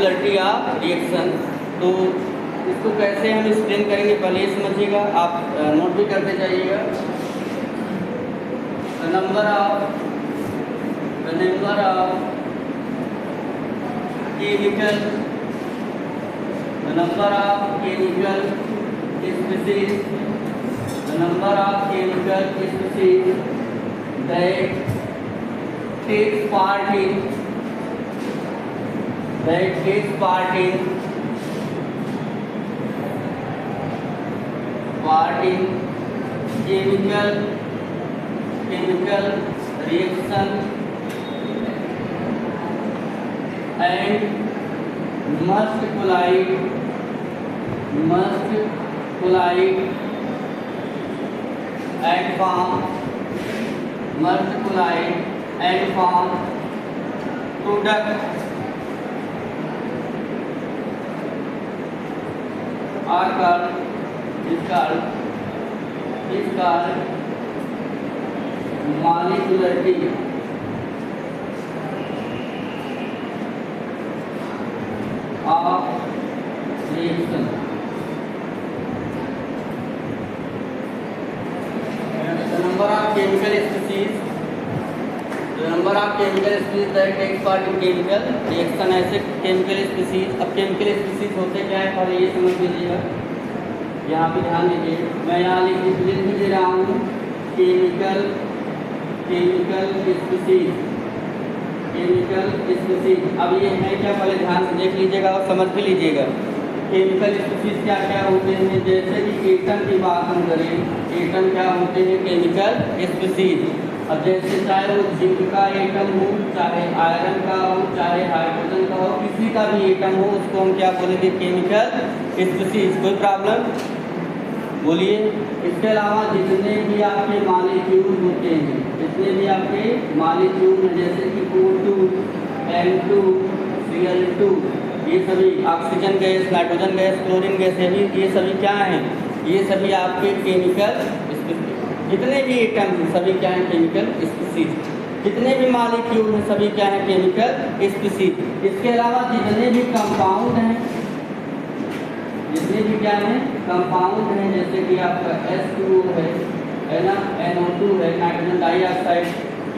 Molecularity of reaction. तो इसको कैसे हम एक्सप्लेन करेंगे पहले ये समझिएगा, आप नोट भी करते जाइएगा। The number of chemical species, the number of chemical species that takes part in chemical reaction and must collide and form product are called molecularity of reaction। The number of chemical species that takes part in chemical reaction, ऐसे chemical species। अब chemical species होते क्या है पहले ये समझ लीजिएगा, यहाँ पे ध्यान दीजिए। मैं यहाँ लिख दे रहा हूँ chemical species। अब ये है क्या, पहले ध्यान से देख लीजिएगा और समझ भी लीजिएगा। केमिकल स्पीसीज क्या क्या होते हैं, जैसे कि एटम की बात हम करें, एटम क्या होते हैं केमिकल स्पीसीज। अब जैसे चाहे वो जिंक का एटम हो, चाहे आयरन का हो, चाहे हाइड्रोजन का हो, किसी का भी एटम हो, उसको हम क्या बोलेंगे केमिकल स्पीसीज। कोई प्रॉब्लम बोलिए। इसके अलावा जितने भी आपके मॉलिक्यूल होते हैं, जैसे कि O2, N2, Cl2, ये सभी oxygen gas, nitrogen gas, chlorine gas, ये सभी क्या हैं, ये सभी आपके केमिकल स्पीसीज। जितने भी एटम हैं सभी क्या हैं केमिकल स्पीसीज। जितने भी मॉलिक्यूल हैं सभी क्या हैं केमिकल स्पीसीज। इसके अलावा जितने भी कंपाउंड हैं, जैसे कि आपका H2O है ना, NO2 है, नाइट्रोजन डाइऑक्साइड,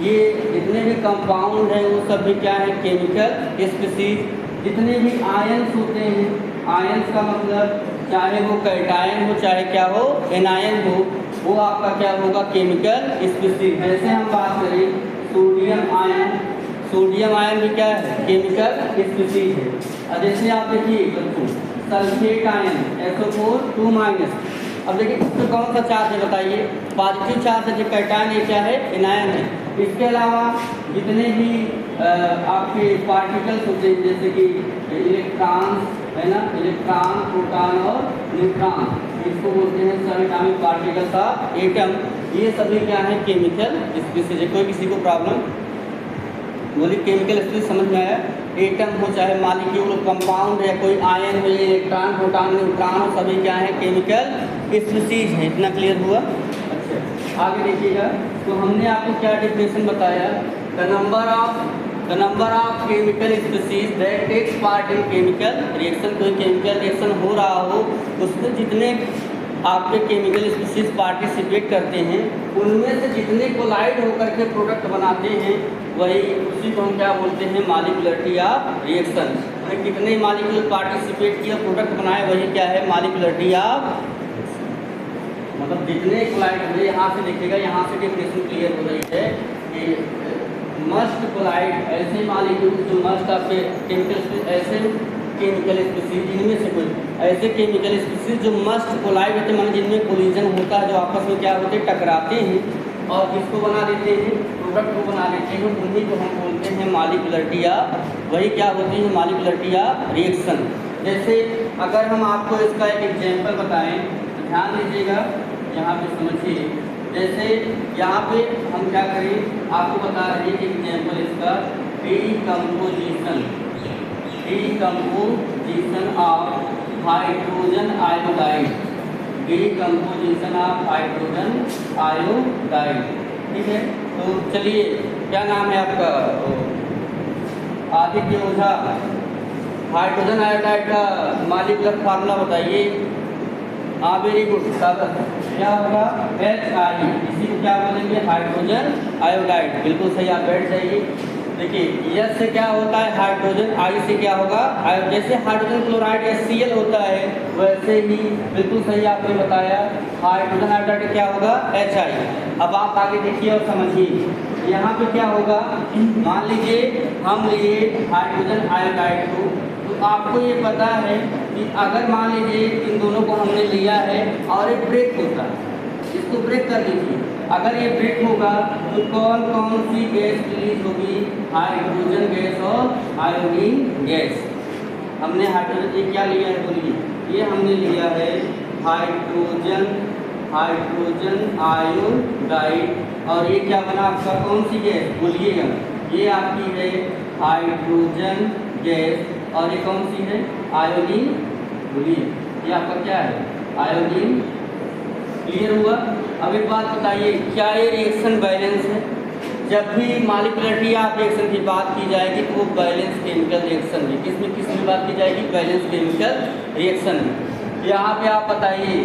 ये जितने भी कंपाउंड हैं वो सब भी क्या है केमिकल स्पीसीज। जितने भी आयंस होते हैं, आयंस का मतलब चाहे वो कैटायन हो चाहे क्या हो एनायन हो, वो आपका क्या होगा केमिकल स्पीसीज। ऐसे हम बात करें सोडियम आयन भी क्या है केमिकल स्पीसीज है। और जैसे आप देखिए सल्फेट आयन SO4 2-। अब देखिए इसमें कौन सा चार्ज है बताइए, पॉजिटिव चार्ज है, जो कैटायन ये क्या है एनायन है। इसके अलावा जितने भी आपके पार्टिकल्स होते हैं, जैसे कि इलेक्ट्रॉन है ना, इलेक्ट्रॉन, प्रोटॉन और न्यूट्रॉन, इसको बोलते हैं सब एटॉमिक पार्टिकल्स ऑफ एटम। ये सभी क्या है केमिकल स्पीसीज है। कोई किसी को प्रॉब्लम बोली केमिकल स्पीसीज समझ में आया। एटम हो चाहे मॉलिक्यूल कंपाउंड है, कोई आयन हो, इलेक्ट्रॉन, प्रोटॉन, न्यूट्रॉन हो, सभी क्या है केमिकल स्पीसीज है। इतना क्लियर हुआ। अच्छा आगे देखिएगा, तो हमने आपको क्या डेफिनेशन बताया, the number of chemical species that takes part in chemical reaction. कोई केमिकल रिएक्शन हो रहा हो, उसमें जितने आपके केमिकल स्पीसीज पार्टिसिपेट करते हैं, उनमें से जितने कोलाइड होकर के प्रोडक्ट बनाते हैं, उसी को हम क्या बोलते हैं मॉलिक्यूलरिटी ऑफ रिएक्शन। कितने मॉलिक्यूल पार्टिसिपेट किया प्रोडक्ट बनाए, वही क्या है मॉलिक्यूलरिटी ऑफ, मतलब जितने कोलाइड होंगे। यहाँ से देखिएगा, यहाँ से डेफिनेशन क्लियर हो रही है कि मस्ट कोलाइड, ऐसे मॉलिक्यूल जो मस्ट आपके केमिकल स्पीसीज, इनमें से कोई ऐसे केमिकल स्पीसीज जो मस्ट कोलाइड होते हैं, मतलब जिनमें कोलिजन होता है, जो आपस में क्या होते हैं टकराते हैं और किसको बना देते हैं प्रोडक्ट को बना देते हैं, उन्हीं को हम बोलते हैं मॉलिक्यूलरिटी ऑफ, वही क्या होती है मॉलिक्यूलरिटी ऑफ रिएक्शन। जैसे अगर हम आपको इसका एक एग्जाम्पल बताएं तो ध्यान दीजिएगा, यहाँ पे समझिए। जैसे यहाँ पे हम क्या करें, आपको बता रहे हैं कि एग्जाम्पल इसका decomposition of hydrogen iodide, decomposition of hydrogen iodide. ठीक है, तो चलिए क्या नाम है आपका, आदित्य ओझा, हाइड्रोजन आयोडाइड का मॉलिक्यूलर फार्मूला बताइए। हाँ वेरी गुड, क्या होगा HI, इसी को क्या बोलेंगे हाइड्रोजन आयोडाइड। बिल्कुल सही, आप बैठ जाइए। देखिए यस से क्या होता है हाइड्रोजन, आई से क्या होगा जैसे हाइड्रोजन क्लोराइड HCl होता है वैसे ही बिल्कुल सही आपने बताया हाइड्रोजन आयोडाइड क्या होगा HI। अब आप आगे देखिए और समझिए, यहाँ पे क्या होगा, मान लीजिए हम लिए हाइड्रोजन आयोडाइड को, तो आपको ये पता है कि अगर मान लीजिए इन दोनों को हमने लिया है और एक ब्रेक होता है, इसको ब्रेक कर दीजिए। अगर ये ब्रेक होगा तो कौन कौन सी गैस रिलीज होगी, हाइड्रोजन गैस और आयोडीन गैस। हमने हाइड्रोजन ये क्या लिया है बोलिए, ये हमने लिया है हाइड्रोजन आयोडाइड, और ये क्या बना आपका कौन सी गैस बोलिएगा, ये आपकी है हाइड्रोजन गैस, और ये कौन सी है आयोडीन, बोलिए ये आपका क्या है आयोडीन। क्लियर हुआ। अब एक बात बताइए, क्या ये रिएक्शन बैलेंस है? जब भी मॉलिक्यूलरिटी ऑफ रिएक्शन की बात की जाएगी तो वो बैलेंस केमिकल रिएक्शन है। किसमें बात की जाएगी, बैलेंस केमिकल रिएक्शन में। यहाँ पे आप बताइए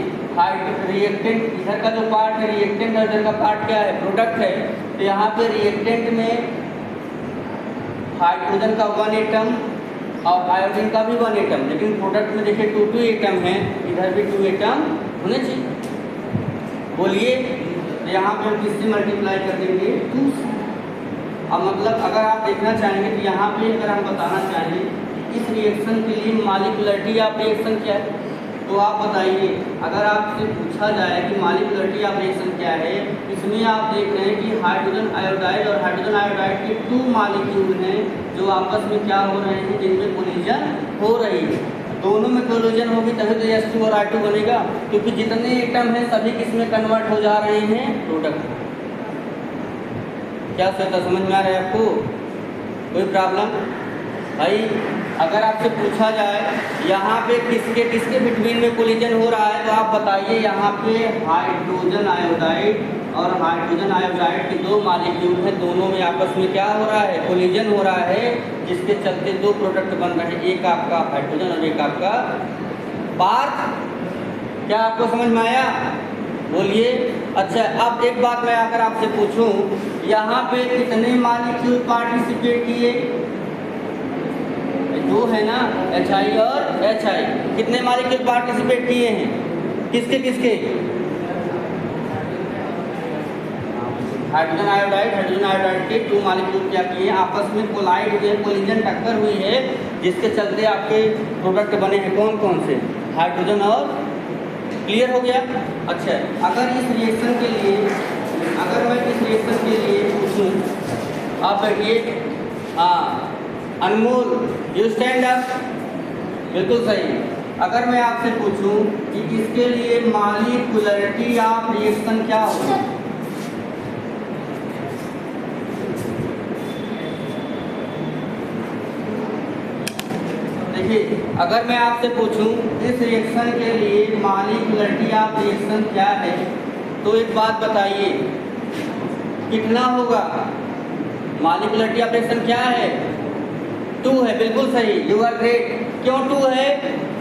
रिएक्टेंट, इधर का जो पार्ट है रिएक्टेंट और इधर का पार्ट क्या है प्रोडक्ट है, तो यहाँ पे रिएक्टेंट में हाइड्रोजन का 1 एटम और आयोडीन का भी 1 एटम, लेकिन प्रोडक्ट में देखिए 2 एटम है, इधर भी 2 एटम होने चाहिए। बोलिए यहाँ पे हम किससे मल्टीप्लाई कर देंगे 2 से। अब मतलब अगर आप देखना चाहेंगे तो यहाँ पे अगर हम बताना चाहें इस रिएक्शन के लिए मॉलिक्यूलरिटी ऑफ रिएक्शन क्या है, तो आप बताइए। अगर आपसे पूछा जाए कि मॉलिक्यूलरिटी ऑफ रिएक्शन क्या है, इसमें आप देख रहे हैं कि हाइड्रोजन आयोडाइड और हाइड्रोजन आयोडाइड के 2 मॉलिक्यूल हैं जो आपस में क्या हो रहे हैं, जिनमें कोलिजन हो रही है। दोनों में कोलिजन होगी तभी तो H2 और I2 बनेगा, क्योंकि जितने एटम हैं सभी किसमें कन्वर्ट हो जा रहे हैं प्रोडक्ट। क्या सोचा, समझ में आ रहा है आपको, कोई प्रॉब्लम भाई? अगर आपसे पूछा जाए यहाँ पे किसके बिटवीन में कोलिजन हो रहा है, तो आप बताइए यहाँ पे हाइड्रोजन आयोडाइड और हाइड्रोजन आयोडाइड के 2 मॉलिक्यूल हैं, दोनों में आपस में क्या हो रहा है कोलिजन हो रहा है, जिसके चलते 2 प्रोडक्ट बन रहे हैं, एक आपका हाइड्रोजन और एक आपका पार्थ। क्या आपको समझ में आया, बोलिए। अच्छा अब एक बात मैं अगर आपसे पूछूं, यहाँ पे कितने मॉलिक्यूल पार्टिसिपेट किए, 2 है ना HI और HI, कितने मॉलिक्यूल पार्टिसिपेट किए हैं, किसके हाइड्रोजन आयोडाइड के 2 मॉलिक्यूल क्या किए आपस में कोलाइड हुए, कोलिजन टक्कर हुई है, जिसके चलते आपके प्रोडक्ट बने हैं कौन कौन से, हाइड्रोजन और। क्लियर हो गया। अच्छा अगर इस रिएक्शन के लिए पूछूं, आप बैठिए, हाँ अनमोल यू स्टैंड अप, बिल्कुल सही। अगर मैं आपसे पूछूं कि इसके लिए मॉलिक्यूलरिटी ऑफ रिएक्शन क्या होगा, देखिए अगर मैं आपसे पूछूं इस रिएक्शन के लिए मॉलिक्यूलरिटी ऑफ रिएक्शन क्या है, तो एक बात बताइए कितना होगा, मॉलिक्यूलरिटी ऑफ रिएक्शन क्या है 2 है, बिल्कुल सही, यू आर ग्रेट। क्यों 2 है,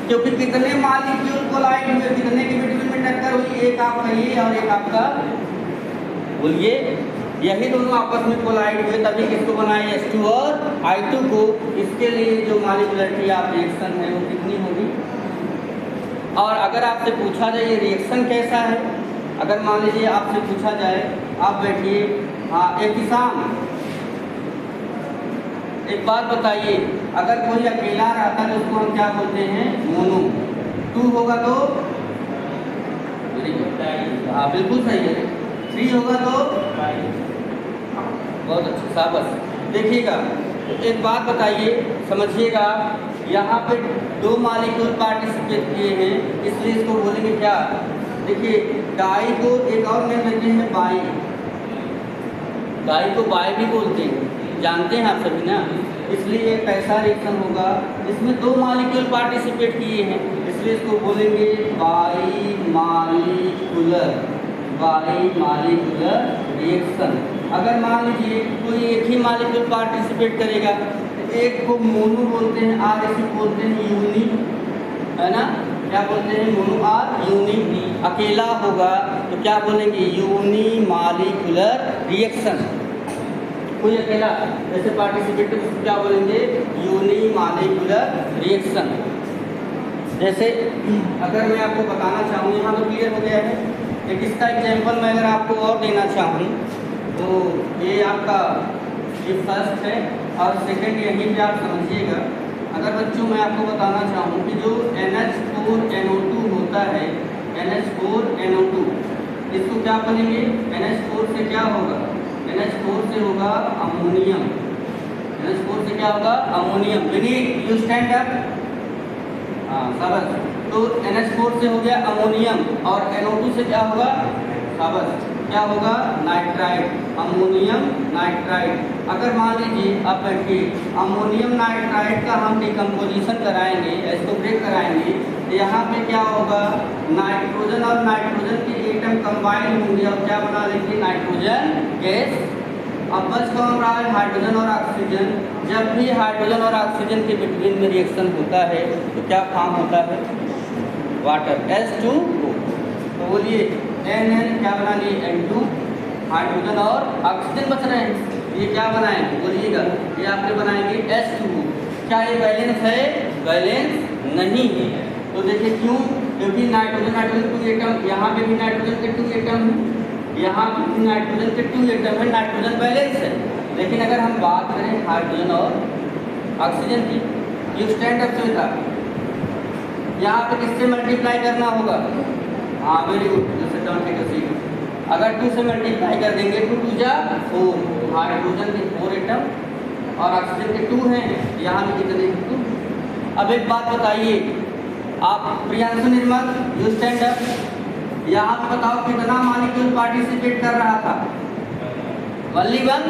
क्योंकि कितने मॉलिक्यूल कोलाइड हुए, कितने के बिटवीन में टक्कर हुई, एक आपका ये और एक आपका, बोलिए यही दोनों आपस में कोलाइड हुए तभी किसको बनाए H2 और I2 को। इसके लिए जो मॉलिक्यूलरिटी ऑफ रिएक्शन है वो कितनी होगी। और अगर आपसे पूछा जाए ये रिएक्शन कैसा है, अगर मान लीजिए आपसे पूछा जाए, आप बैठिए, हाँ एक किसान, एक बात बताइए, अगर कोई अकेला रहता है तो उसको हम क्या बोलते हैं मोनो, 2 होगा तो हाँ बिल्कुल सही है, 3 होगा तो बहुत अच्छा शाबाश। देखिएगा एक बात बताइए, समझिएगा, यहाँ पे 2 मॉलिक्यूल पार्टिसिपेट किए हैं, इसलिए इसको बोलेंगे क्या, देखिए डाई को एक और नेम देते हैं बाई, डाई को बाई भी बोलते हैं, जानते हैं आप सभी ना। इसलिए एक ऐसा रिएक्शन होगा इसमें 2 मॉलिक्यूल पार्टिसिपेट किए हैं, इसलिए इसको बोलेंगे बाई मॉलिक्यूलर रिएक्शन। अगर मान लीजिए कोई एक ही मॉलिक्यूल पार्टिसिपेट करेगा, एक को मोनो बोलते हैं, और इसे बोलते हैं यूनी, है ना। क्या बोलते हैं? मोनो और यूनी। अकेला होगा तो क्या बोलेंगे? Unimolecular reaction. कोई अकेला जैसे पार्टिसिपेट तो उसको क्या बोलेंगे? Unimolecular reaction. जैसे अगर मैं आपको बताना चाहूँ, यहाँ तो क्लियर हो गया है। एक इसका एग्जाम्पल मैं अगर आपको और देना चाहूँ तो ये आपका ये फर्स्ट है और सेकंड यहीं पे आप समझिएगा। अगर बच्चों मैं आपको बताना चाहूँ कि जो NH4NO2 होता है, NH4NO2, इसको क्या बोलेंगे? NH4 से क्या होगा? NH4 से होगा अमोनियम। NH4 से क्या होगा? Ammonium. Vineet you stand up. हाँ शाबाश। तो NH4 से हो गया अमोनियम और NO2 से क्या होगा? शाबाश, क्या होगा? Nitride, ammonium nitride. अगर मान लीजिए आप बैठिए, अमोनियम नाइट्राइड का हम डिकम्पोजिशन कराएंगे, इसको ब्रेक कराएंगे, तो यहाँ पे क्या होगा? नाइट्रोजन और नाइट्रोजन के एटम कंबाइन होंगे और क्या बना लेंगे? Nitrogen gas. अब बच कौन रहा है? हाइड्रोजन और ऑक्सीजन। जब भी हाइड्रोजन और ऑक्सीजन के बिटवीन में रिएक्शन होता है तो क्या फॉर्म होता है? Water, H2O। तो बोलिए NN क्या बना लिए? N2, हाइड्रोजन और ऑक्सीजन बच रहे हैं, ये क्या बनाएंगे? बोलिएगा, ये आपने बनाएंगे H2O। क्या ये बैलेंस है? बैलेंस नहीं है। तो देखिए क्यों? क्योंकि नाइट्रोजन 2 एटम, यहाँ पे भी नाइट्रोजन के 2 एटम हैं, यहाँ पे भी नाइट्रोजन के 2 एटम है, नाइट्रोजन बैलेंस है। लेकिन अगर हम बात करें हाइड्रोजन और ऑक्सीजन की, यू स्टैंड अप श्वेता, यहाँ पे किससे मल्टीप्लाई करना होगा? हाँ वेरी गुड, जैसे अगर 2 से मल्टीप्लाई कर देंगे 2 2 जा 4, हाइड्रोजन के 4 एटम और ऑक्सीजन के 2 हैं, यहाँ पे कितने? 2। अब एक बात बताइए आप, प्रियांशु निर्मल यू स्टैंड अप, यहाँ पे बताओ कितना मॉलिक्यूल पार्टिसिपेट कर रहा था? ओनली 1।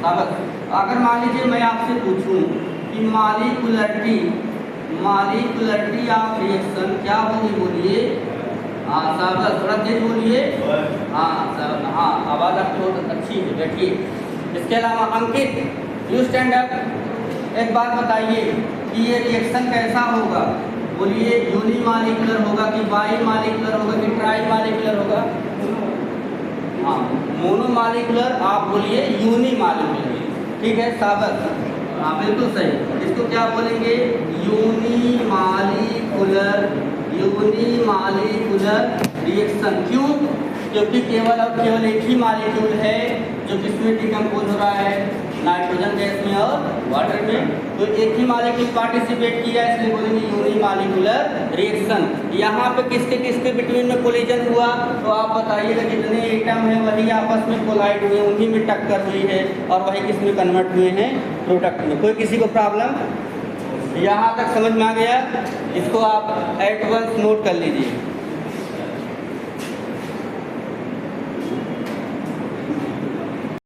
शाबाश। अगर मान लीजिए मैं आपसे पूछूं कि मॉलिक्यूलरिटी ऑफ रिएक्शन क्या होगी? बोलिए। हाँ शाबाश, थोड़ा तेज बोलिए। हाँ आवाज़ आपकी बहुत अच्छी है, बैठिए। इसके अलावा अंकित यू स्टैंड अप, एक बात बताइए कि ये रिएक्शन कैसा होगा? बोलिए, यूनी मालिकुलर होगा कि बाई मालिकुलर होगा कि ट्राई मालिकुलर होगा? हाँ मोनो मालिकुलर, आप बोलिए यूनी मालिकुलर। ठीक है शाबाश, हाँ बिल्कुल सही। इसको क्या बोलेंगे? Unimolecular reaction. क्यों? क्योंकि केवल और केवल एक ही मालिक्यूल है जो किसमें डिकम्पोज हो रहा है? नाइट्रोजन गैस में और वाटर में। तो एक ही मालिक्यूल पार्टिसिपेट किया, इसलिए बोलेंगे यूनी मालिकुलर रिएक्शन। यहाँ पे किसके किसके बिटवीन में कोलिजन हुआ? तो आप बताइएगा जितने एटम हैं वही आपस में कोलाइड हुए, उन्हीं में टक्कर हुई है और वही किसमें कन्वर्ट हुए हैं? प्रोडक्ट में। कोई किसी को प्रॉब्लम? यहाँ तक समझ में आ गया? इसको आप एट वंस नोट कर लीजिए।